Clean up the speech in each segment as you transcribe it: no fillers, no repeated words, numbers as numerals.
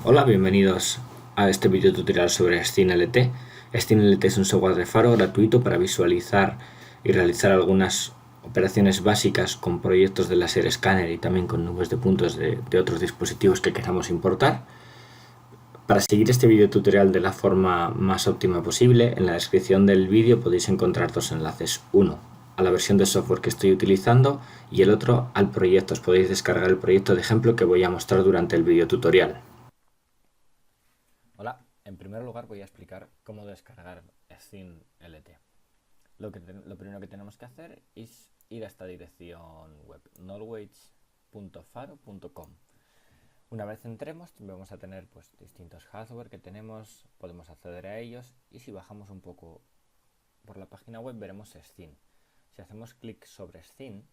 Hola, bienvenidos a este video tutorial sobre SceneLT. SceneLT es un software de Faro gratuito para visualizar y realizar algunas operaciones básicas con proyectos de láser escáner y también con nubes de puntos de otros dispositivos que queramos importar. Para seguir este video tutorial de la forma más óptima posible, en la descripción del vídeo podéis encontrar dos enlaces. Uno a la versión de software que estoy utilizando y el otro al proyecto. Os podéis descargar el proyecto de ejemplo que voy a mostrar durante el video tutorial. Hola, en primer lugar voy a explicar cómo descargar SceneLT. Lo primero que tenemos que hacer es ir a esta dirección web, knowledge.faro.com. Una vez entremos vamos a tener distintos hardware que tenemos, podemos acceder a ellos y si bajamos un poco por la página web veremos Scene. Si hacemos clic sobre Scene,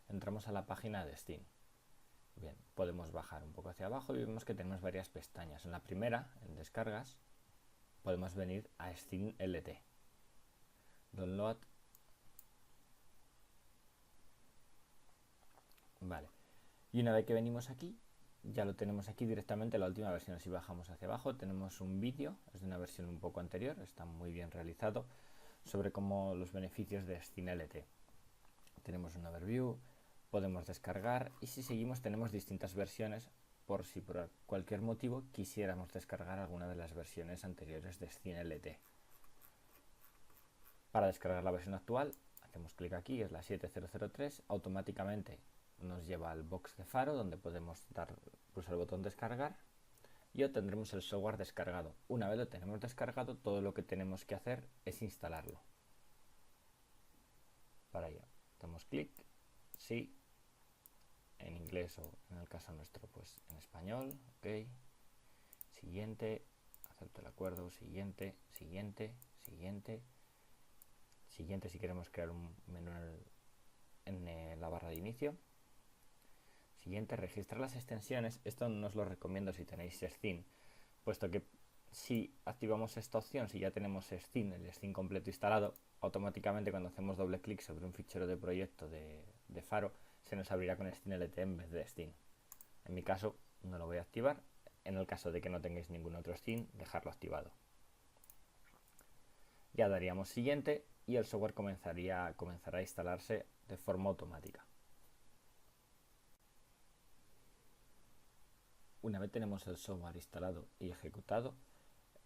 entramos a la página de Scene. Bien, podemos bajar un poco hacia abajo y vemos que tenemos varias pestañas. En la primera, en descargas, podemos venir a SceneLT. Download. Vale. Y una vez que venimos aquí, ya lo tenemos aquí directamente la última versión. Si bajamos hacia abajo, tenemos un vídeo, es de una versión un poco anterior, está muy bien realizado, sobre cómo los beneficios de SceneLT. Tenemos un overview, podemos descargar y si seguimos tenemos distintas versiones por si por cualquier motivo quisiéramos descargar alguna de las versiones anteriores de SceneLT. Para descargar la versión actual hacemos clic aquí, es la 7003, automáticamente nos lleva al box de Faro donde podemos pulsar el botón descargar y obtendremos el software descargado. Una vez lo tenemos descargado, todo lo que tenemos que hacer es instalarlo. Para ello damos clic, sí, en inglés o en el caso nuestro pues en español, ok, siguiente, acepto el acuerdo, siguiente, siguiente, siguiente, siguiente si queremos crear un menú en la barra de inicio, siguiente, registrar las extensiones. Esto no os lo recomiendo si tenéis Scene, puesto que si activamos esta opción, si ya tenemos Scene, el Scene completo instalado, automáticamente cuando hacemos doble clic sobre un fichero de proyecto de Faro, se nos abrirá con SceneLT en vez de Scene. En mi caso no lo voy a activar. En el caso de que no tengáis ningún otro Scene, dejarlo activado. Ya daríamos siguiente y el software comenzará a instalarse de forma automática. Una vez tenemos el software instalado y ejecutado,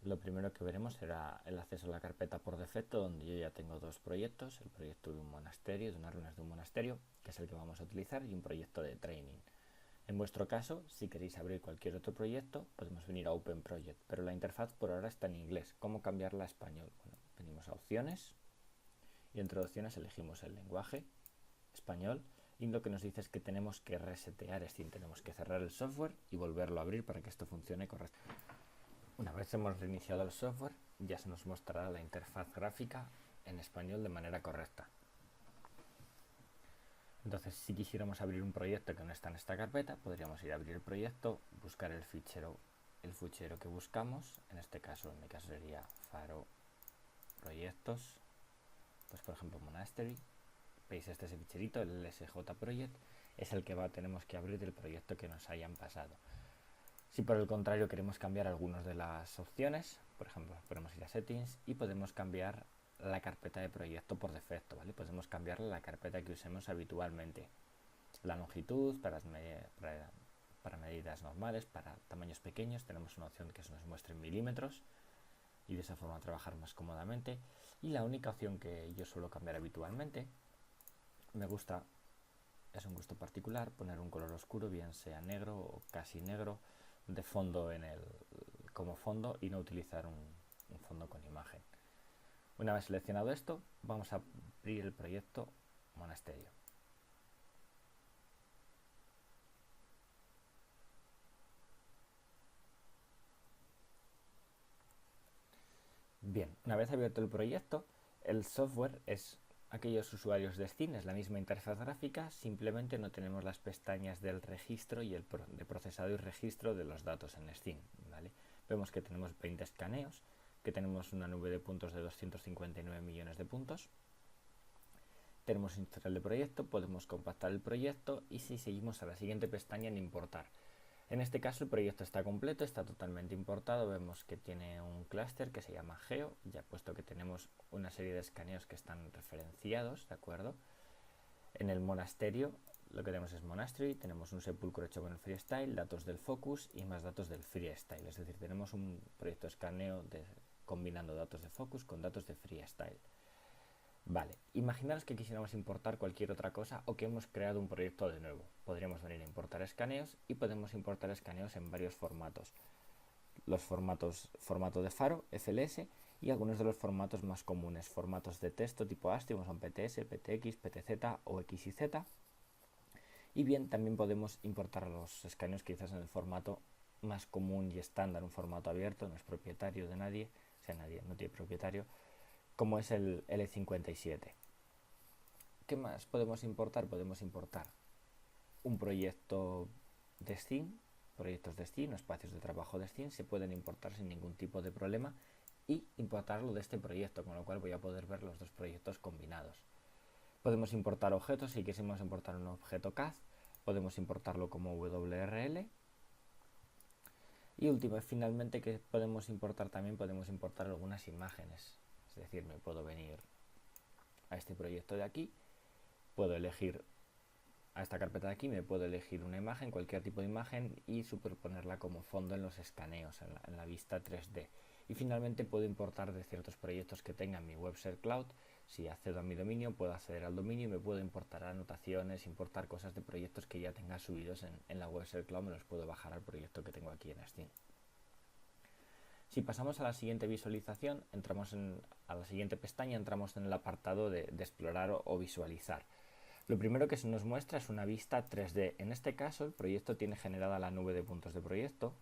lo primero que veremos será el acceso a la carpeta por defecto, donde yo ya tengo dos proyectos, el proyecto de un monasterio, de unas ruinas de un monasterio, que es el que vamos a utilizar, y un proyecto de training. En vuestro caso, si queréis abrir cualquier otro proyecto, podemos venir a Open Project, pero la interfaz por ahora está en inglés. ¿Cómo cambiarla a español? Bueno, venimos a opciones y entre opciones elegimos el lenguaje, español, y lo que nos dice es que tenemos que resetear Steam, tenemos que cerrar el software y volverlo a abrir para que esto funcione correctamente. Una vez hemos reiniciado el software, ya se nos mostrará la interfaz gráfica en español de manera correcta. Entonces, si quisiéramos abrir un proyecto que no está en esta carpeta, podríamos ir a abrir el proyecto, buscar el fichero que buscamos, en este caso, en mi caso sería Faro Proyectos, pues por ejemplo Monastery. Veis, este es el ficherito, el LSJ Project, es el que tenemos que abrir del proyecto que nos hayan pasado. Si por el contrario queremos cambiar algunas de las opciones, por ejemplo, podemos ir a Settings y podemos cambiar la carpeta de proyecto por defecto, ¿vale? Podemos cambiarle la carpeta que usemos habitualmente. La longitud para medidas normales, para tamaños pequeños, tenemos una opción que se nos muestre en milímetros y de esa forma trabajar más cómodamente. Y la única opción que yo suelo cambiar habitualmente, es un gusto particular, poner un color oscuro, bien sea negro o casi negro, de fondo como fondo y no utilizar un fondo con imagen. Una vez seleccionado esto, vamos a abrir el proyecto Monasterio. Bien, una vez abierto el proyecto, el software es aquellos usuarios de Scene, es la misma interfaz gráfica, simplemente no tenemos las pestañas del registro y de procesado y registro de los datos en Scene, ¿vale? Vemos que tenemos 20 escaneos, que tenemos una nube de puntos de 259 millones de puntos Tenemos un historial de proyecto, podemos compactar el proyecto y si seguimos a la siguiente pestaña en importar. En este caso el proyecto está completo, está totalmente importado, vemos que tiene un clúster que se llama Geo, ya puesto que tenemos una serie de escaneos que están referenciados, ¿de acuerdo? En el monasterio lo que tenemos es Monastery, tenemos un sepulcro hecho con el freestyle, datos del focus y más datos del freestyle, es decir, tenemos un proyecto de escaneo combinando datos de focus con datos de freestyle. Vale, imaginaros que quisiéramos importar cualquier otra cosa o que hemos creado un proyecto de nuevo. Podríamos venir a importar escaneos y podemos importar escaneos en varios formatos. Los formato de Faro, FLS y algunos de los formatos más comunes, formatos de texto tipo ASCII como son PTS, PTX, PTZ o XYZ. Y bien, también podemos importar los escaneos quizás en el formato más común y estándar, un formato abierto, no es propietario de nadie, o sea, nadie no tiene propietario, como es el L57. ¿Qué más podemos importar? Podemos importar un proyecto de Steam, proyectos de Steam o espacios de trabajo de Steam se pueden importar sin ningún tipo de problema y importarlo de este proyecto, con lo cual voy a poder ver los dos proyectos combinados. Podemos importar objetos, si quisiéramos importar un objeto CAD, podemos importarlo como WRL. Y finalmente, que podemos importar también, podemos importar algunas imágenes. Es decir, me puedo venir a este proyecto de aquí, puedo elegir a esta carpeta de aquí, me puedo elegir una imagen, cualquier tipo de imagen y superponerla como fondo en los escaneos, en la vista 3D. Y finalmente puedo importar de ciertos proyectos que tenga mi WebServe Cloud. Si accedo a mi dominio, puedo acceder al dominio y me puedo importar anotaciones, importar cosas de proyectos que ya tenga subidos en la WebServe Cloud, me los puedo bajar al proyecto que tengo aquí en Steam. Si pasamos a la siguiente visualización, a la siguiente pestaña, entramos en el apartado de explorar o visualizar. Lo primero que se nos muestra es una vista 3D. En este caso, el proyecto tiene generada la nube de puntos de proyecto,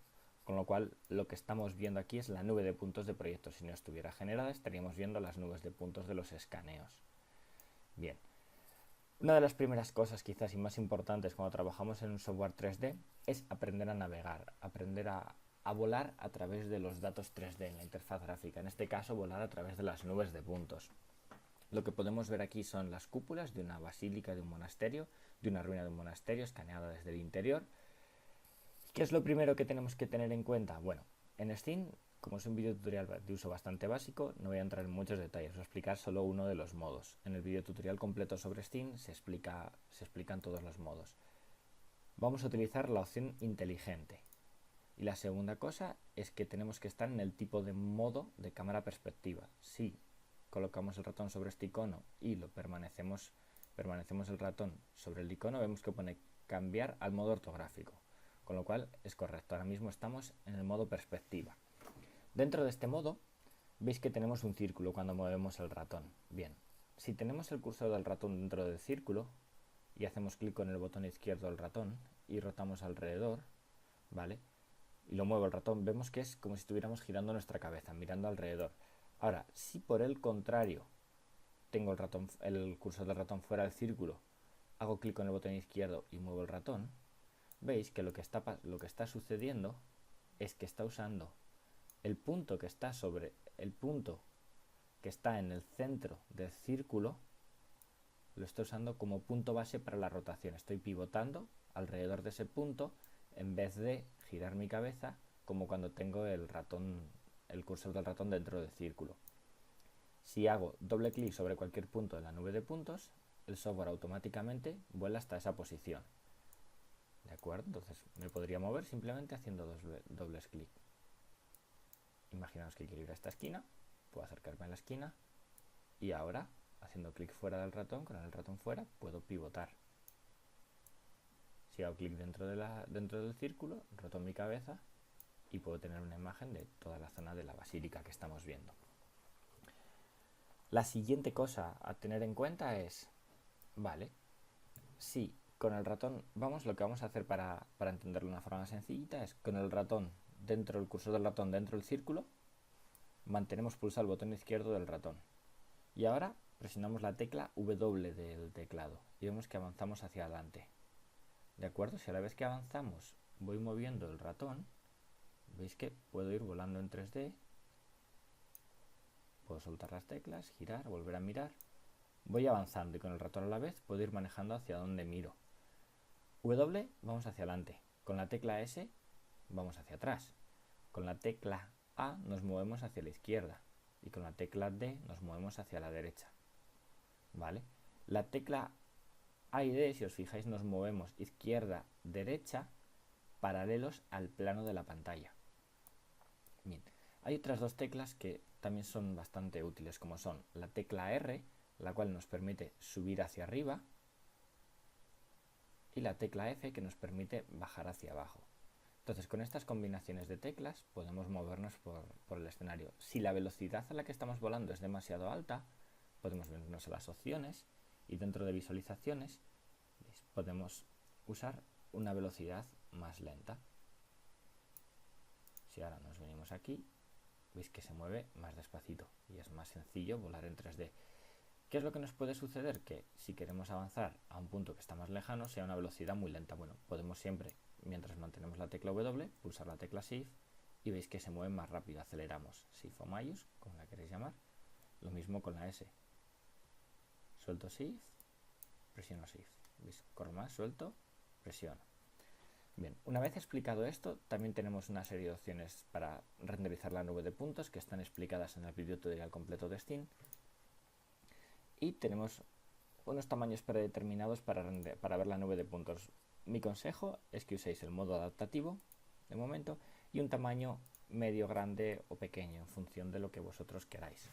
con lo cual lo que estamos viendo aquí es la nube de puntos de proyecto. Si no estuviera generada, estaríamos viendo las nubes de puntos de los escaneos. Bien. Una de las primeras cosas quizás y más importantes cuando trabajamos en un software 3D es aprender a navegar, aprender a volar a través de los datos 3D en la interfaz gráfica. En este caso, volar a través de las nubes de puntos. Lo que podemos ver aquí son las cúpulas de una basílica, de un monasterio, de una ruina de un monasterio escaneada desde el interior. ¿Qué es lo primero que tenemos que tener en cuenta? Bueno, en Steam, como es un video tutorial de uso bastante básico, no voy a entrar en muchos detalles, voy a explicar solo uno de los modos. En el video tutorial completo sobre Steam se explican todos los modos. Vamos a utilizar la opción inteligente. Y la segunda cosa es que tenemos que estar en el tipo de modo de cámara perspectiva. Si colocamos el ratón sobre este icono y permanecemos el ratón sobre el icono, vemos que pone cambiar al modo ortográfico, con lo cual es correcto. Ahora mismo estamos en el modo perspectiva. Dentro de este modo veis que tenemos un círculo cuando movemos el ratón. Bien, si tenemos el cursor del ratón dentro del círculo y hacemos clic con el botón izquierdo del ratón y rotamos alrededor, ¿vale? Y lo muevo el ratón, vemos que es como si estuviéramos girando nuestra cabeza, mirando alrededor. Ahora, si por el contrario tengo el cursor del ratón fuera del círculo, hago clic con el botón izquierdo y muevo el ratón, veis que lo que está sucediendo es que está usando el punto que está sobre el punto que está en el centro del círculo, lo estoy usando como punto base para la rotación. Estoy pivotando alrededor de ese punto en vez de girar mi cabeza como cuando tengo el cursor del ratón dentro del círculo. Si hago doble clic sobre cualquier punto de la nube de puntos, el software automáticamente vuela hasta esa posición. ¿De acuerdo? Entonces me podría mover simplemente haciendo dobles clic. Imaginaos que quiero ir a esta esquina, puedo acercarme a la esquina y ahora, haciendo clic fuera del ratón, con el ratón fuera, puedo pivotar. Si hago clic dentro del círculo, roto mi cabeza y puedo tener una imagen de toda la zona de la basílica que estamos viendo. La siguiente cosa a tener en cuenta es, vale, si con el ratón, lo que vamos a hacer para entenderlo de una forma sencillita es con el ratón el cursor del ratón dentro del círculo, mantenemos pulsado el botón izquierdo del ratón. Y ahora presionamos la tecla W del teclado y vemos que avanzamos hacia adelante. ¿De acuerdo? Si a la vez que avanzamos voy moviendo el ratón, veis que puedo ir volando en 3D. Puedo soltar las teclas, girar, volver a mirar voy avanzando y con el ratón a la vez puedo ir manejando hacia donde miro. W, vamos hacia adelante. Con la tecla S, vamos hacia atrás. Con la tecla A nos movemos hacia la izquierda. Y con la tecla D nos movemos hacia la derecha. ¿Vale? La tecla A y D, si os fijáis, nos movemos izquierda, derecha, paralelos al plano de la pantalla. Bien, hay otras dos teclas que también son bastante útiles, como son la tecla R, la cual nos permite subir hacia arriba, y la tecla F, que nos permite bajar hacia abajo. Entonces, con estas combinaciones de teclas podemos movernos por el escenario. Si la velocidad a la que estamos volando es demasiado alta, podemos venirnos a las opciones y dentro de visualizaciones podemos usar una velocidad más lenta. Si ahora nos venimos aquí, veis que se mueve más despacito y es más sencillo volar en 3D. ¿Qué es lo que nos puede suceder? Que si queremos avanzar a un punto que está más lejano, sea una velocidad muy lenta. Bueno, podemos siempre, mientras mantenemos la tecla W, pulsar la tecla Shift y veis que se mueve más rápido. Aceleramos Shift o Mayus, como la queréis llamar. Lo mismo con la S. Suelto Shift, presiono Shift. ¿Veis? Corro más, suelto, presiono. Bien, una vez explicado esto, también tenemos una serie de opciones para renderizar la nube de puntos que están explicadas en el vídeo tutorial completo de Steam. Y tenemos unos tamaños predeterminados para ver la nube de puntos. Mi consejo es que uséis el modo adaptativo de momento y un tamaño medio, grande o pequeño en función de lo que vosotros queráis.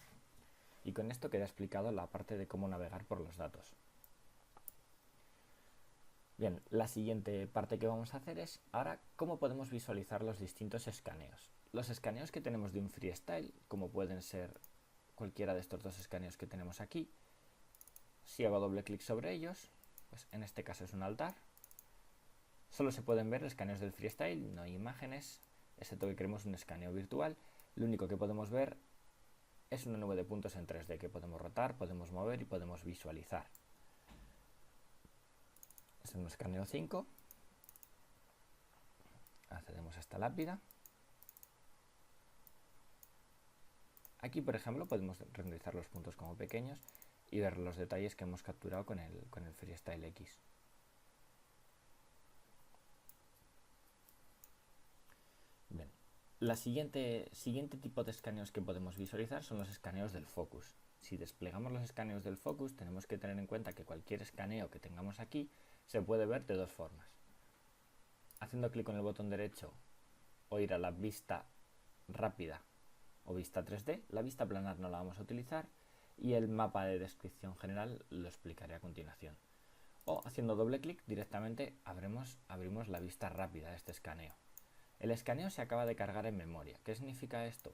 Y con esto queda explicado la parte de cómo navegar por los datos. Bien, la siguiente parte que vamos a hacer es ahora cómo podemos visualizar los distintos escaneos. Los escaneos que tenemos de un freestyle, como pueden ser cualquiera de estos dos escaneos que tenemos aquí, si hago doble clic sobre ellos, pues en este caso es un altar, solo se pueden ver escaneos del freestyle, no hay imágenes, excepto que queremos un escaneo virtual. Lo único que podemos ver es una nube de puntos en 3D que podemos rotar, podemos mover y podemos visualizar. Es un escaneo 5. Accedemos a esta lápida. Aquí, por ejemplo, podemos renderizar los puntos como pequeños y ver los detalles que hemos capturado con el Freestyle X. Bien, la siguiente tipo de escaneos que podemos visualizar son los escaneos del focus. Si desplegamos los escaneos del focus, tenemos que tener en cuenta que cualquier escaneo que tengamos aquí se puede ver de dos formas. Haciendo clic con el botón derecho o ir a la vista rápida o vista 3D, la vista planar no la vamos a utilizar y el mapa de descripción general lo explicaré a continuación. O haciendo doble clic directamente abrimos la vista rápida de este escaneo. El escaneo se acaba de cargar en memoria. ¿Qué significa esto?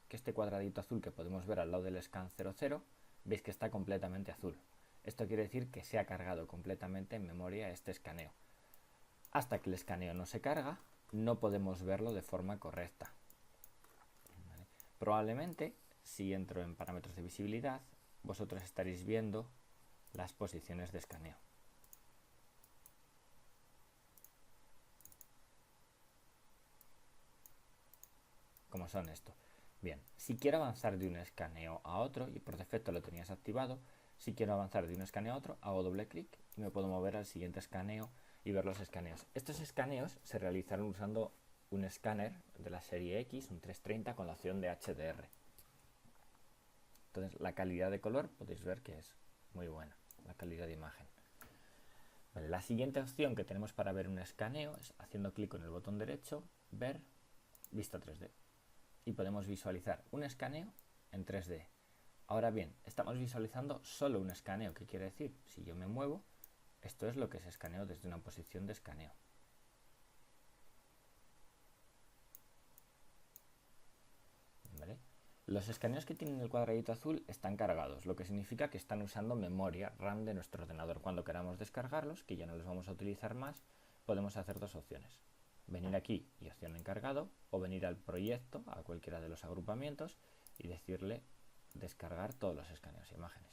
Que este cuadradito azul que podemos ver al lado del scan 00, veis que está completamente azul. Esto quiere decir que se ha cargado completamente en memoria este escaneo. Hasta que el escaneo no se carga, no podemos verlo de forma correcta. ¿Vale? Probablemente, si entro en parámetros de visibilidad, vosotros estaréis viendo las posiciones de escaneo. Como son esto. Bien, si quiero avanzar de un escaneo a otro, y por defecto lo tenías activado, si quiero avanzar de un escaneo a otro, hago doble clic y me puedo mover al siguiente escaneo y ver los escaneos. Estos escaneos se realizaron usando un escáner de la serie X, un 330, con la opción de HDR. Entonces la calidad de color podéis ver que es muy buena, la calidad de imagen. Vale, la siguiente opción que tenemos para ver un escaneo es haciendo clic con el botón derecho, ver, vista 3D. Y podemos visualizar un escaneo en 3D. Ahora bien, estamos visualizando solo un escaneo. ¿Qué quiere decir? Si yo me muevo, esto es lo que se escaneó desde una posición de escaneo. ¿Vale? Los escaneos que tienen el cuadradito azul están cargados, lo que significa que están usando memoria RAM de nuestro ordenador. Cuando queramos descargarlos, que ya no los vamos a utilizar más, podemos hacer dos opciones. Venir aquí y opción encargado, o venir al proyecto, a cualquiera de los agrupamientos, y decirle descargar todos los escaneos e imágenes.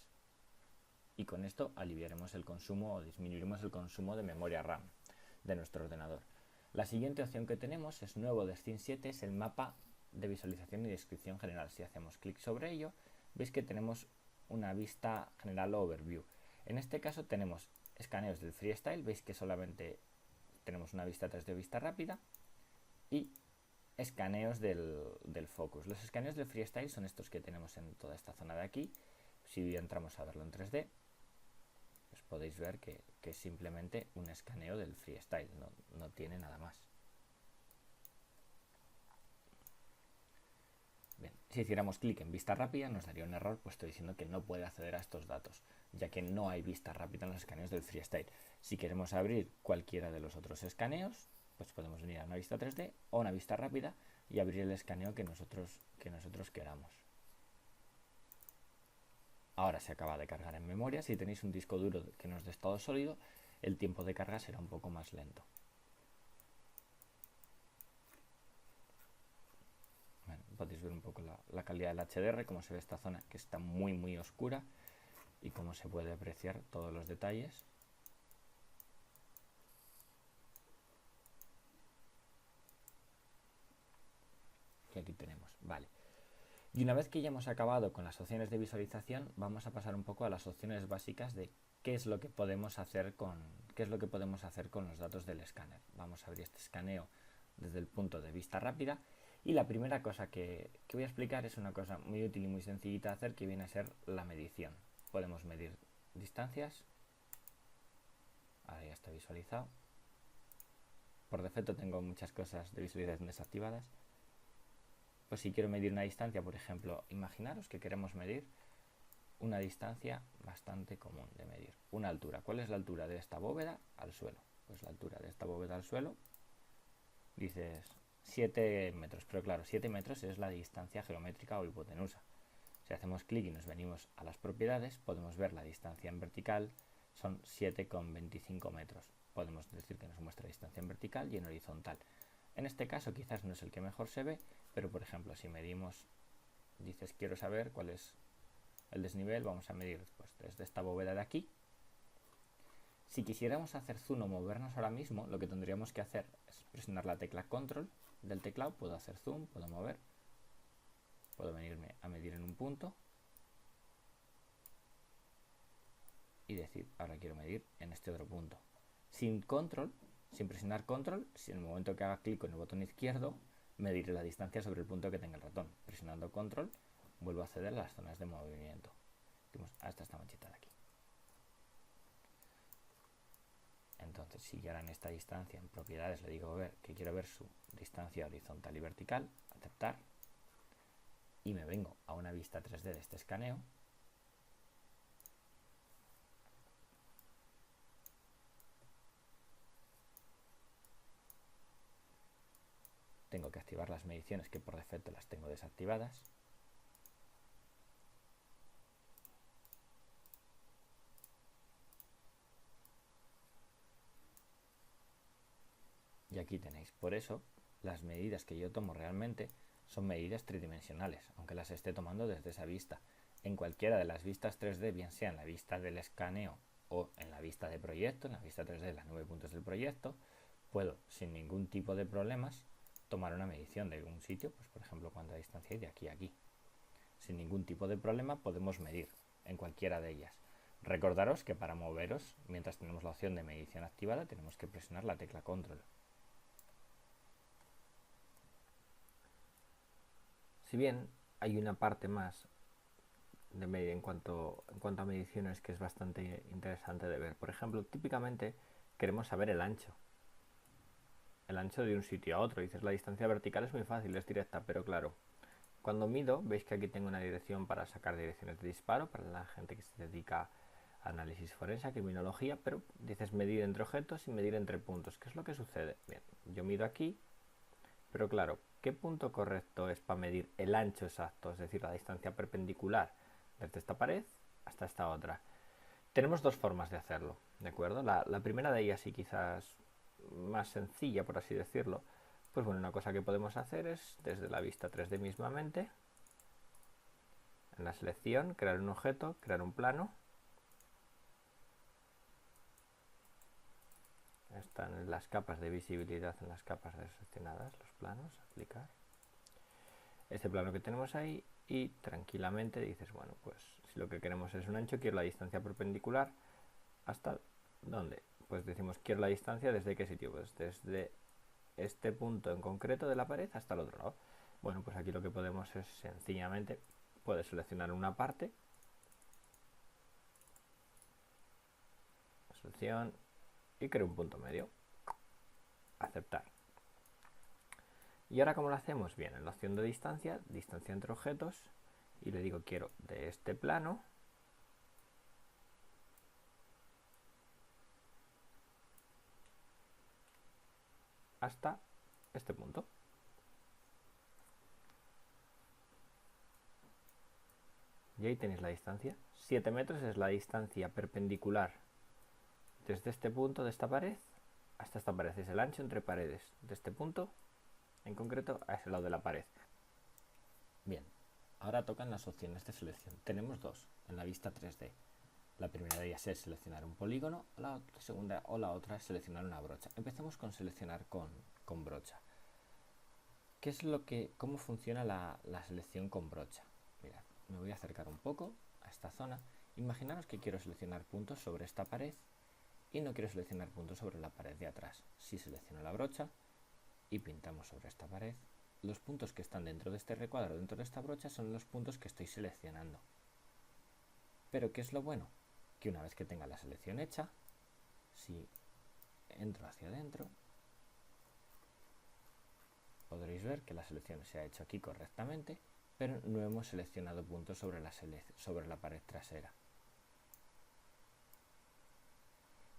Y con esto aliviaremos el consumo o disminuiremos el consumo de memoria RAM de nuestro ordenador. La siguiente opción que tenemos es nuevo de Steam 7, es el mapa de visualización y descripción general. Si hacemos clic sobre ello, veis que tenemos una vista general overview. En este caso tenemos escaneos del freestyle, veis que solamente tenemos una vista 3D vista rápida, y escaneos del focus. Los escaneos del freestyle son estos que tenemos en toda esta zona de aquí. Si entramos a verlo en 3D, pues podéis ver que es simplemente un escaneo del freestyle, no tiene nada más. Bien, si hiciéramos clic en vista rápida nos daría un error, pues estoy diciendo que no puede acceder a estos datos, ya que no hay vista rápida en los escaneos del freestyle. Si queremos abrir cualquiera de los otros escaneos, pues podemos venir a una vista 3D o una vista rápida y abrir el escaneo que nosotros queramos. Ahora se acaba de cargar en memoria. Si tenéis un disco duro que no es de estado sólido, el tiempo de carga será un poco más lento. Bueno, podéis ver un poco la calidad del HDR, cómo se ve esta zona que está muy oscura y cómo se puede apreciar todos los detalles. Y aquí tenemos, vale. Y una vez que ya hemos acabado con las opciones de visualización, vamos a pasar un poco a las opciones básicas de qué es lo que podemos hacer con los datos del escáner. Vamos a abrir este escaneo desde el punto de vista rápida, y la primera cosa que voy a explicar es una cosa muy útil y muy sencillita de hacer, que viene a ser la medición. Podemos medir distancias. Ahora ya está visualizado. Por defecto tengo muchas cosas de visualización desactivadas. Pues si quiero medir una distancia, por ejemplo, imaginaros que queremos medir una distancia bastante común de medir, una altura. ¿Cuál es la altura de esta bóveda al suelo? Pues la altura de esta bóveda al suelo, dices 7 metros, pero claro, 7 metros es la distancia geométrica o hipotenusa. Si hacemos clic y nos venimos a las propiedades, podemos ver la distancia en vertical, son 7,25 metros. Podemos decir que nos muestra distancia en vertical y en horizontal. En este caso quizás no es el que mejor se ve, pero por ejemplo si medimos, dices quiero saber cuál es el desnivel, vamos a medir pues, desde esta bóveda de aquí. Si quisiéramos hacer zoom o movernos ahora mismo, lo que tendríamos que hacer es presionar la tecla control del teclado. Puedo hacer zoom, puedo mover, puedo venirme a medir en un punto y decir ahora quiero medir en este otro punto. Sin control, sin presionar control, si en el momento que haga clic con el botón izquierdo, mediré la distancia sobre el punto que tenga el ratón. Presionando control, vuelvo a acceder a las zonas de movimiento. Hasta esta manchita de aquí. Entonces, si yo ahora en esta distancia, en propiedades, le digo que quiero ver su distancia horizontal y vertical, aceptar, y me vengo a una vista 3D de este escaneo, tengo que activar las mediciones, que por defecto las tengo desactivadas. Y aquí tenéis, por eso las medidas que yo tomo realmente son medidas tridimensionales, aunque las esté tomando desde esa vista. En cualquiera de las vistas 3D, bien sea en la vista del escaneo o en la vista de proyecto, en la vista 3D de las 9 puntos del proyecto, puedo sin ningún tipo de problemas tomar una medición de un sitio, pues por ejemplo cuánta distancia hay de aquí a aquí. Sin ningún tipo de problema podemos medir en cualquiera de ellas. Recordaros que para moveros, mientras tenemos la opción de medición activada, tenemos que presionar la tecla control. Si bien hay una parte más de medir en cuanto a mediciones que es bastante interesante de ver. Por ejemplo, típicamente queremos saber el ancho de un sitio a otro. Dices, la distancia vertical es muy fácil, es directa, pero claro, cuando mido, veis que aquí tengo una dirección para sacar direcciones de disparo, para la gente que se dedica a análisis forense, a criminología, pero dices medir entre objetos y medir entre puntos. ¿Qué es lo que sucede? Bien, yo mido aquí, pero claro, ¿qué punto correcto es para medir el ancho exacto? Es decir, la distancia perpendicular desde esta pared hasta esta otra. Tenemos dos formas de hacerlo, ¿de acuerdo? La primera de ellas, y quizás más sencilla, por así decirlo, pues bueno, una cosa que podemos hacer es, desde la vista 3D mismamente, en la selección, crear un objeto, crear un plano. Están en las capas de visibilidad, en las capas seleccionadas, los planos, aplicar. Este plano que tenemos ahí, y tranquilamente dices, bueno, pues Si lo que queremos es un ancho, quiero la distancia perpendicular. ¿Hasta dónde? Pues decimos quiero la distancia desde qué sitio, pues desde este punto en concreto de la pared hasta el otro lado. Bueno, pues aquí lo que podemos es sencillamente, puedes seleccionar una parte, selección y creo un punto medio, aceptar. Y ahora, ¿cómo lo hacemos? Bien, en la opción de distancia, distancia entre objetos, y le digo quiero de este plano hasta este punto. Y ahí tenéis la distancia. 7 metros es la distancia perpendicular desde este punto de esta pared hasta esta pared. Es el ancho entre paredes de este punto en concreto a ese lado de la pared. Bien, ahora tocan las opciones de selección. Tenemos dos en la vista 3D. La primera de ellas es seleccionar un polígono, la segunda o la otra es seleccionar una brocha. Empecemos con seleccionar con brocha. ¿Cómo funciona la selección con brocha? Mirad, me voy a acercar un poco a esta zona. Imaginaros que quiero seleccionar puntos sobre esta pared y no quiero seleccionar puntos sobre la pared de atrás. Si selecciono la brocha y pintamos sobre esta pared, los puntos que están dentro de este recuadro, dentro de esta brocha, son los puntos que estoy seleccionando. Pero ¿qué es lo bueno? Que una vez que tenga la selección hecha, si entro hacia adentro, podréis ver que la selección se ha hecho aquí correctamente, pero no hemos seleccionado puntos sobre la pared trasera.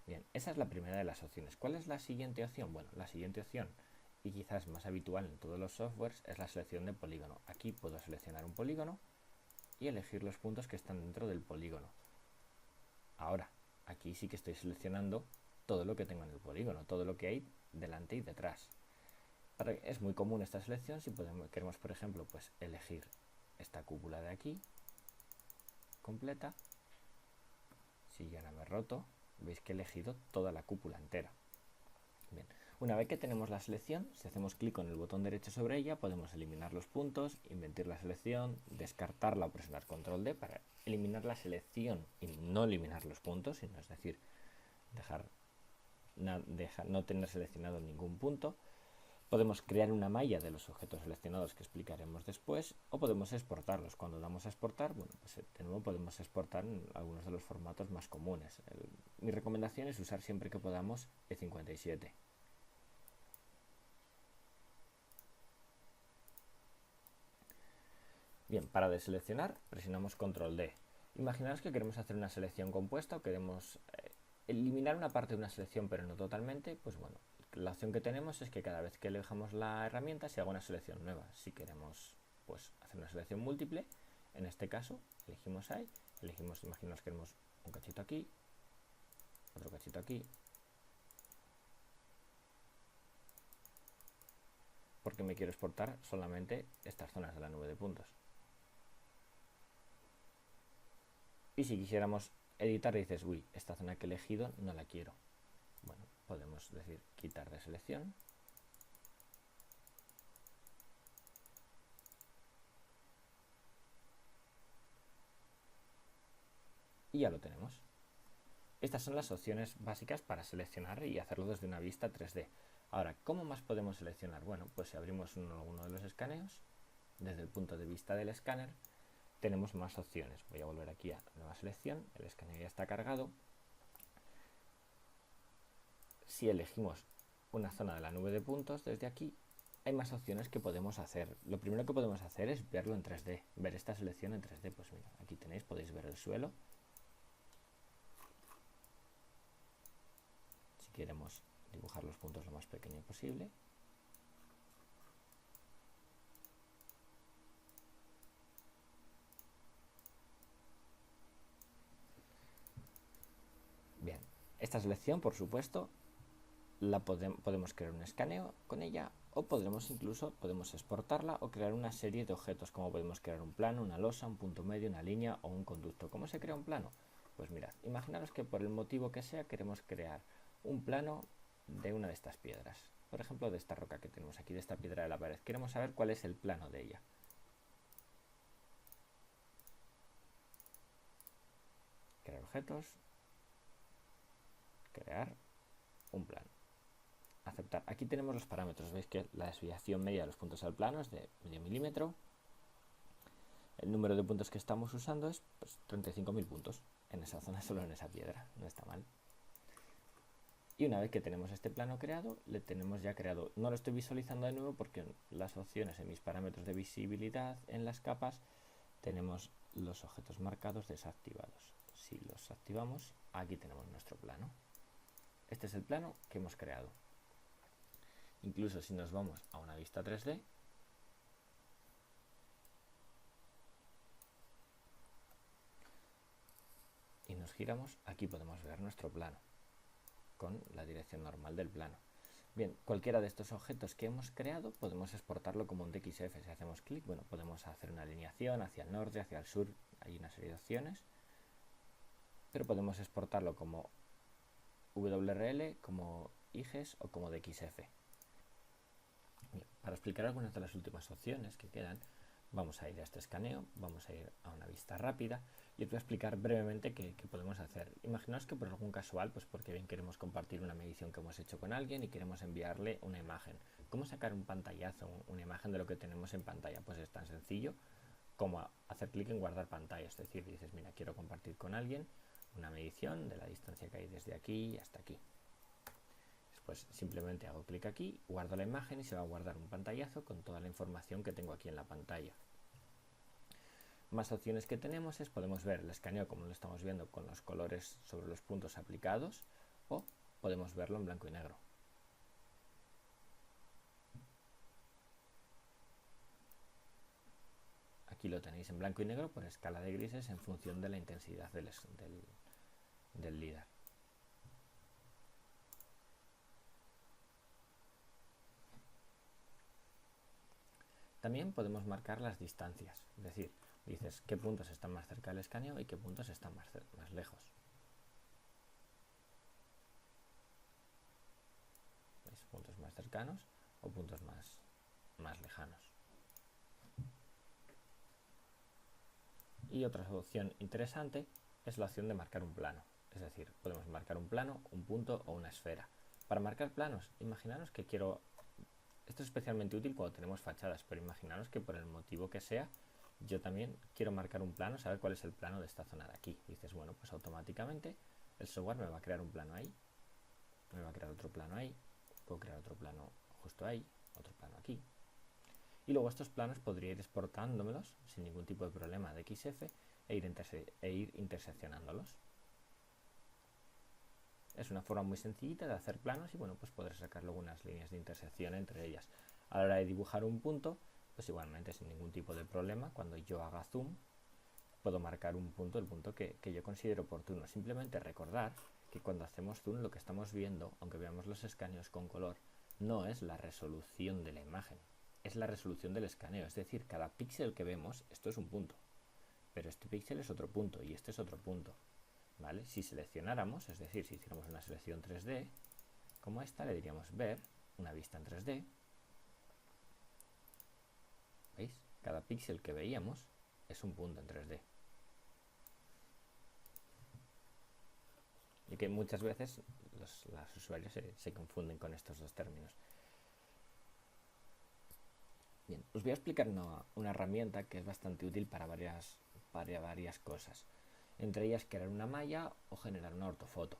Bien, esa es la primera de las opciones. ¿Cuál es la siguiente opción? Bueno, la siguiente opción, y quizás más habitual en todos los softwares, es la selección de polígono. Aquí puedo seleccionar un polígono y elegir los puntos que están dentro del polígono. Ahora, aquí sí que estoy seleccionando todo lo que tengo en el polígono, todo lo que hay delante y detrás. Es muy común esta selección si queremos, por ejemplo, pues elegir esta cúpula de aquí completa. Si ya no me he roto, veis que he elegido toda la cúpula entera. Bien, una vez que tenemos la selección, si hacemos clic con el botón derecho sobre ella, podemos eliminar los puntos, invertir la selección, descartarla o presionar control D para eliminar la selección y no eliminar los puntos, sino es decir, no tener seleccionado ningún punto. Podemos crear una malla de los objetos seleccionados que explicaremos después, o podemos exportarlos. Cuando damos a exportar, bueno, pues de nuevo podemos exportar en algunos de los formatos más comunes. Mi recomendación es usar siempre que podamos E57. Bien, para deseleccionar presionamos control D. Imaginaos que queremos hacer una selección compuesta o queremos eliminar una parte de una selección pero no totalmente, pues bueno, la opción que tenemos es que cada vez que elijamos la herramienta se haga una selección nueva. Si queremos pues hacer una selección múltiple, en este caso elegimos ahí, imaginaos que queremos un cachito aquí, otro cachito aquí, porque me quiero exportar solamente estas zonas de la nube de puntos. Y si quisiéramos editar, dices, uy, esta zona que he elegido no la quiero. Bueno, podemos decir quitar de selección. Y ya lo tenemos. Estas son las opciones básicas para seleccionar y hacerlo desde una vista 3D. Ahora, ¿cómo más podemos seleccionar? Bueno, pues si abrimos uno de los escaneos, desde el punto de vista del escáner, tenemos más opciones. Voy a volver aquí a nueva selección, el escáner ya está cargado. Si elegimos una zona de la nube de puntos desde aquí, hay más opciones que podemos hacer. Lo primero que podemos hacer es verlo en 3D, ver esta selección en 3D. Pues mira, aquí tenéis, podéis ver el suelo. Si queremos dibujar los puntos lo más pequeño posible. Bien, esta selección, por supuesto, podemos crear un escaneo con ella o podemos exportarla o crear una serie de objetos, como podemos crear un plano, una losa, un punto medio, una línea o un conducto. ¿Cómo se crea un plano? Pues mirad, imaginaros que por el motivo que sea queremos crear un plano de una de estas piedras, por ejemplo de esta roca que tenemos aquí, de esta piedra de la pared. Queremos saber cuál es el plano de ella. crear objetos, crear un plano, aceptar. Aquí tenemos los parámetros, veis que la desviación media de los puntos al plano es de medio milímetro. El número de puntos que estamos usando es pues, 35.000 puntos en esa zona, solo en esa piedra, no está mal. Y una vez que tenemos este plano creado, le tenemos ya creado. No lo estoy visualizando de nuevo porque en las opciones, en mis parámetros de visibilidad, en las capas, tenemos los objetos marcados desactivados. Si los activamos, aquí tenemos nuestro plano. Este es el plano que hemos creado. Incluso si nos vamos a una vista 3D, y nos giramos, aquí podemos ver nuestro plano con la dirección normal del plano. Bien, cualquiera de estos objetos que hemos creado podemos exportarlo como un DXF. Si hacemos clic, bueno, podemos hacer una alineación hacia el norte, hacia el sur, hay una serie de opciones, pero podemos exportarlo como WRL, como IGES o como DXF. Bien, para explicar algunas de las últimas opciones que quedan, vamos a ir a este escaneo, vamos a ir a una vista rápida y os voy a explicar brevemente qué podemos hacer. Imaginaos que por algún casual, pues porque bien queremos compartir una medición que hemos hecho con alguien y queremos enviarle una imagen. ¿Cómo sacar un pantallazo, una imagen de lo que tenemos en pantalla? Pues es tan sencillo como hacer clic en guardar pantalla. Es decir, dices, mira, quiero compartir con alguien una medición de la distancia que hay desde aquí hasta aquí. Pues simplemente hago clic aquí, guardo la imagen y se va a guardar un pantallazo con toda la información que tengo aquí en la pantalla. Más opciones que tenemos es, podemos ver el escaneo como lo estamos viendo con los colores sobre los puntos aplicados, o podemos verlo en blanco y negro. Aquí lo tenéis en blanco y negro por escala de grises en función de la intensidad del LIDAR. También podemos marcar las distancias, es decir, dices qué puntos están más cerca del escaneo y qué puntos están más lejos. ¿Veis? Puntos más cercanos o puntos más lejanos. Y otra opción interesante es la opción de marcar un plano, es decir, podemos marcar un plano, un punto o una esfera. Para marcar planos, imaginaros que quiero... Esto es especialmente útil cuando tenemos fachadas, pero imaginaros que por el motivo que sea, yo también quiero marcar un plano, saber cuál es el plano de esta zona de aquí. Dices, bueno, pues automáticamente el software me va a crear un plano ahí, me va a crear otro plano ahí, puedo crear otro plano justo ahí, otro plano aquí. Y luego estos planos podría ir exportándomelos sin ningún tipo de problema de XF e ir interseccionándolos. Es una forma muy sencillita de hacer planos y bueno, pues poder sacar luego unas líneas de intersección entre ellas. A la hora de dibujar un punto, pues igualmente sin ningún tipo de problema, cuando yo haga zoom, puedo marcar un punto, el punto que yo considero oportuno. Simplemente recordar que cuando hacemos zoom lo que estamos viendo, aunque veamos los escaneos con color, no es la resolución de la imagen, es la resolución del escaneo. Es decir, cada píxel que vemos, esto es un punto, pero este píxel es otro punto y este es otro punto. ¿Vale? Si seleccionáramos, es decir, si hiciéramos una selección 3D, como esta, le diríamos ver, una vista en 3D. ¿Veis? Cada píxel que veíamos es un punto en 3D. Y que muchas veces los usuarios se confunden con estos dos términos. Bien, os voy a explicar una herramienta que es bastante útil para varias cosas. Entre ellas crear una malla o generar una ortofoto.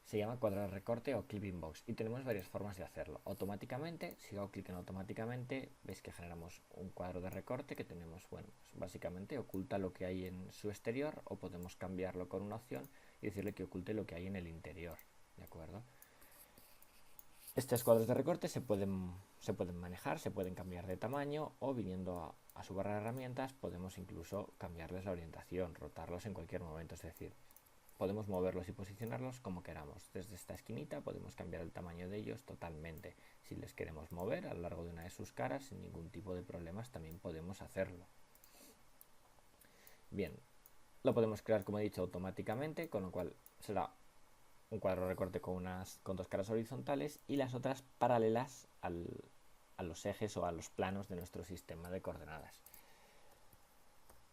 Se llama cuadro de recorte o clipping box y tenemos varias formas de hacerlo. Automáticamente, si hago clic en automáticamente, veis que generamos un cuadro de recorte que tenemos, bueno, pues básicamente oculta lo que hay en su exterior, o podemos cambiarlo con una opción y decirle que oculte lo que hay en el interior, ¿de acuerdo? Estos cuadros de recorte se pueden manejar, se pueden cambiar de tamaño, o viniendo a su barra de herramientas podemos incluso cambiarles la orientación, rotarlos en cualquier momento, es decir, podemos moverlos y posicionarlos como queramos. Desde esta esquinita podemos cambiar el tamaño de ellos totalmente. Si les queremos mover a lo largo de una de sus caras sin ningún tipo de problemas, también podemos hacerlo. Bien, lo podemos crear, como he dicho, automáticamente, con lo cual será un cuadro de recorte con dos caras horizontales y las otras paralelas a los ejes o a los planos de nuestro sistema de coordenadas.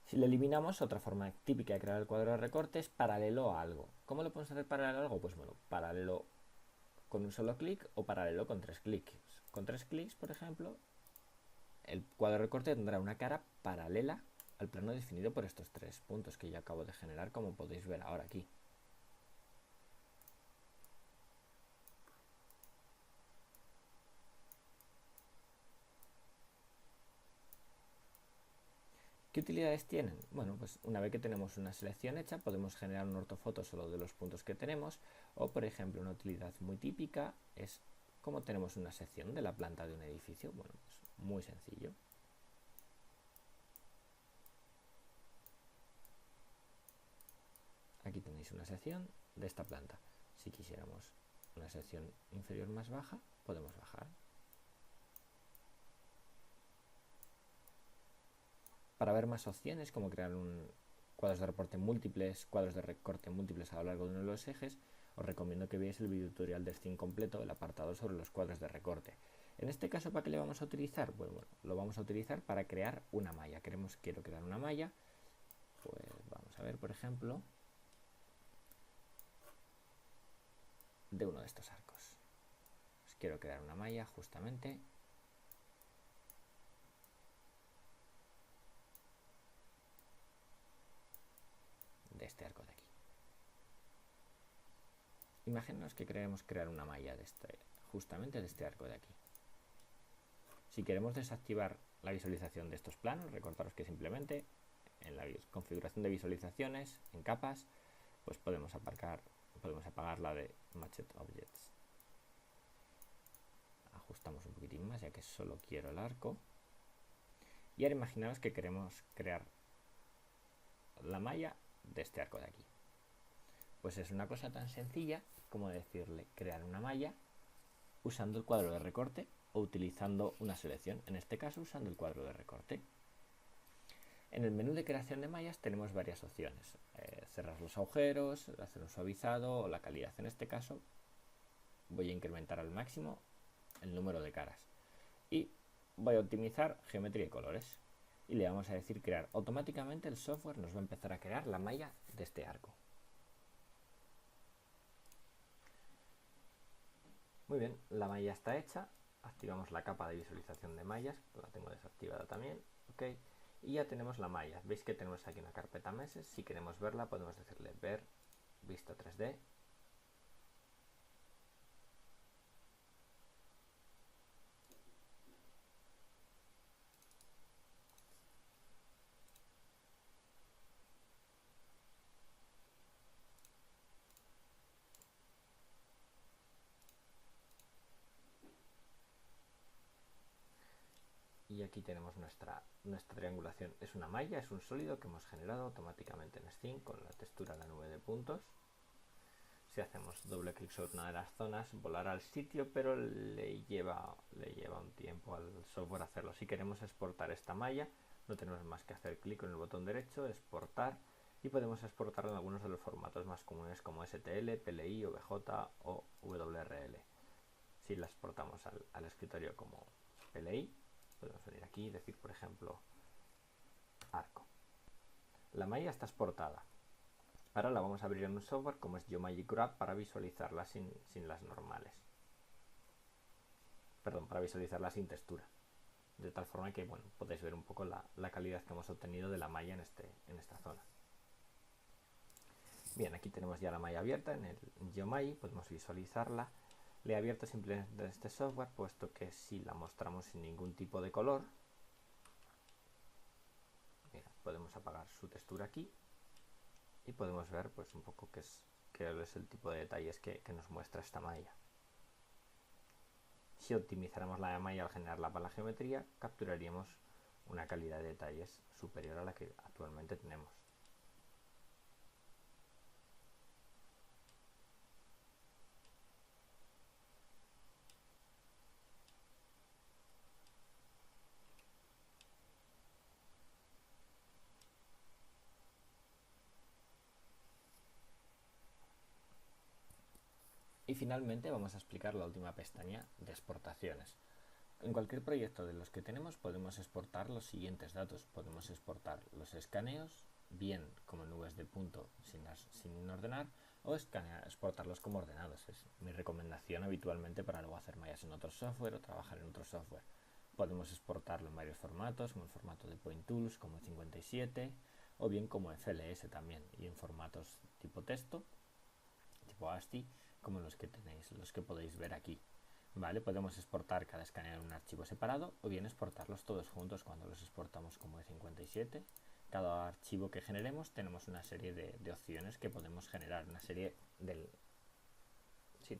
Si le eliminamos, otra forma típica de crear el cuadro de recorte es paralelo a algo. ¿Cómo lo podemos hacer paralelo a algo? Pues bueno, paralelo con un solo clic o paralelo con 3 clics. Con 3 clics, por ejemplo, el cuadro de recorte tendrá una cara paralela al plano definido por estos 3 puntos que yo acabo de generar, como podéis ver ahora aquí. ¿Qué utilidades tienen? Bueno, pues una vez que tenemos una selección hecha, podemos generar un ortofoto solo de los puntos que tenemos, o por ejemplo, una utilidad muy típica es como tenemos una sección de la planta de un edificio. Bueno, pues muy sencillo. Aquí tenéis una sección de esta planta. Si quisiéramos una sección inferior más baja, podemos bajar. Para ver más opciones, como crear cuadros de recorte múltiples, a lo largo de uno de los ejes, os recomiendo que veáis el video tutorial de Steam completo, el apartado sobre los cuadros de recorte. En este caso, ¿para qué le vamos a utilizar? Pues bueno, lo vamos a utilizar para crear una malla. Quiero crear una malla, pues vamos a ver, por ejemplo, de uno de estos arcos. Pues quiero crear una malla justamente de este arco de aquí. Imaginaos que queremos crear una malla justamente de este arco de aquí. Si queremos desactivar la visualización de estos planos, recordaros que simplemente en la configuración de visualizaciones, en capas, pues podemos apagar la de Matched Objects. Ajustamos un poquitín más, ya que solo quiero el arco. Y ahora imaginaos que queremos crear la malla de este arco de aquí. Pues es una cosa tan sencilla como decirle crear una malla usando el cuadro de recorte o utilizando una selección, en este caso usando el cuadro de recorte. En el menú de creación de mallas tenemos varias opciones. Cerrar los agujeros, hacer un suavizado o la calidad. En este caso voy a incrementar al máximo el número de caras. Y voy a optimizar geometría y colores. Y le vamos a decir crear. Automáticamente el software nos va a empezar a crear la malla de este arco. Muy bien, la malla está hecha. Activamos la capa de visualización de mallas, la tengo desactivada también. Ok, y ya tenemos la malla. Veis que tenemos aquí una carpeta meses. Si queremos verla, podemos decirle ver vista 3D. Y aquí tenemos nuestra triangulación. Es una malla, es un sólido que hemos generado automáticamente en Steam con la textura de la nube de puntos. Si hacemos doble clic sobre una de las zonas, volará al sitio, pero le lleva un tiempo al software hacerlo. Si queremos exportar esta malla, no tenemos más que hacer clic en el botón derecho, exportar, y podemos exportarlo en algunos de los formatos más comunes como STL, PLI, OBJ o WRL. Si la exportamos al escritorio como PLI, podemos venir aquí y decir, por ejemplo, arco. La malla está exportada. Ahora la vamos a abrir en un software como es Geomagic Graph para visualizarla sin las normales. Perdón, para visualizarla sin textura. De tal forma que, bueno, podéis ver un poco la calidad que hemos obtenido de la malla en esta zona. Bien, aquí tenemos ya la malla abierta en el Geomagic, podemos visualizarla. Le he abierto simplemente este software, puesto que si la mostramos sin ningún tipo de color, mira, podemos apagar su textura aquí y podemos ver pues un poco qué es el tipo de detalles que nos muestra esta malla. Si optimizáramos la malla al generarla para la geometría, capturaríamos una calidad de detalles superior a la que actualmente tenemos. Y finalmente vamos a explicar la última pestaña de exportaciones. En cualquier proyecto de los que tenemos podemos exportar los siguientes datos. Podemos exportar los escaneos, bien como nubes de punto sin ordenar, o exportarlos como ordenados. Es mi recomendación habitualmente para luego hacer mallas en otro software o trabajar en otro software. Podemos exportarlo en varios formatos, como el formato de Point Tools, como 57, o bien como FLS también, y en formatos tipo texto, tipo ASCII, como los que tenéis, los que podéis ver aquí. Vale, podemos exportar cada escaneo en un archivo separado o bien exportarlos todos juntos cuando los exportamos como E57. Cada archivo que generemos tenemos una serie de opciones que podemos generar, una serie de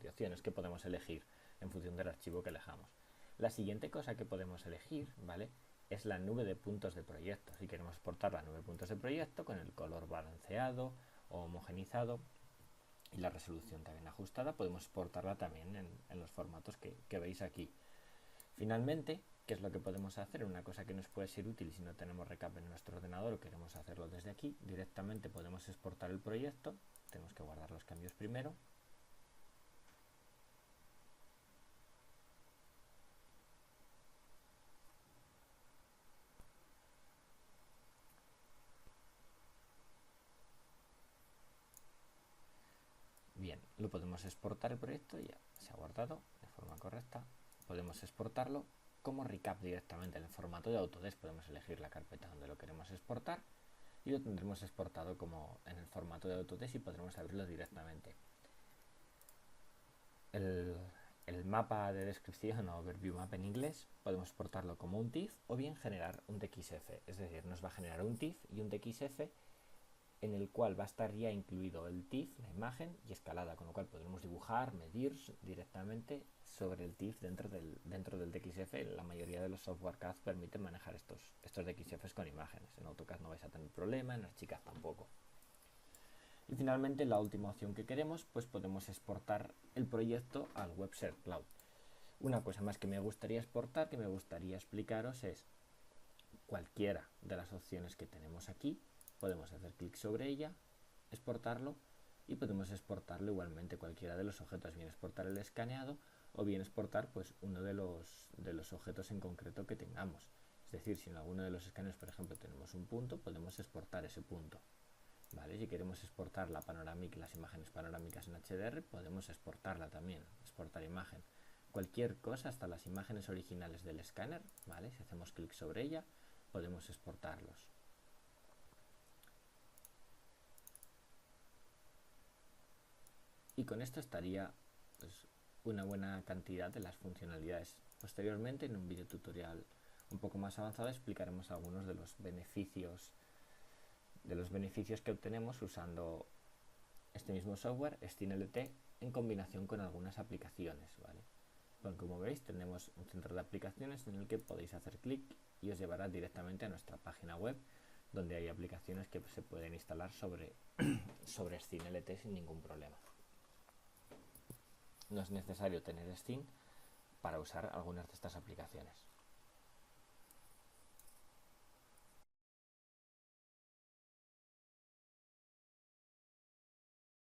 opciones que podemos elegir en función del archivo que elijamos. La siguiente cosa que podemos elegir, ¿vale?, es la nube de puntos de proyecto. Si queremos exportar la nube de puntos de proyecto con el color balanceado o homogenizado y la resolución también ajustada, podemos exportarla también en los formatos que veis aquí. Finalmente, ¿qué es lo que podemos hacer? Una cosa que nos puede ser útil si no tenemos recap en nuestro ordenador o queremos hacerlo desde aquí, directamente podemos exportar el proyecto. Tenemos que guardar los cambios primero. Bien, lo podemos exportar el proyecto, ya se ha guardado de forma correcta. Podemos exportarlo como recap directamente en el formato de Autodesk. Podemos elegir la carpeta donde lo queremos exportar y lo tendremos exportado como en el formato de Autodesk y podremos abrirlo directamente. El mapa de descripción o overview map en inglés podemos exportarlo como un TIFF o bien generar un TXF, es decir, nos va a generar un TIFF y un TXF en el cual va a estar ya incluido el TIFF, la imagen y escalada, con lo cual podremos dibujar, medir directamente sobre el TIFF dentro del TXF. La mayoría de los software CAD permiten manejar estos TXFs con imágenes. En AutoCAD no vais a tener problema, en Archicad tampoco. Y finalmente, la última opción que queremos, pues podemos exportar el proyecto al WebServe Cloud. Una cosa más que me gustaría exportar, que me gustaría explicaros, es cualquiera de las opciones que tenemos aquí. Podemos hacer clic sobre ella, exportarlo, y podemos exportarlo igualmente cualquiera de los objetos, bien exportar el escaneado o bien exportar pues uno de los objetos en concreto que tengamos. Es decir, si en alguno de los escaneos, por ejemplo, tenemos un punto, podemos exportar ese punto. ¿Vale? Si queremos exportar la panorámica, las imágenes panorámicas en HDR, podemos exportarla también, exportar imagen. Cualquier cosa, hasta las imágenes originales del escáner, ¿vale?, si hacemos clic sobre ella, podemos exportarlos. Y con esto estaría pues una buena cantidad de las funcionalidades. Posteriormente, en un video tutorial un poco más avanzado, explicaremos algunos de los beneficios que obtenemos usando este mismo software, SteamLT, en combinación con algunas aplicaciones, ¿vale? Bueno, como veis, tenemos un centro de aplicaciones en el que podéis hacer clic y os llevará directamente a nuestra página web, donde hay aplicaciones que se pueden instalar sobre SteamLT sin ningún problema. No es necesario tener Steam para usar algunas de estas aplicaciones.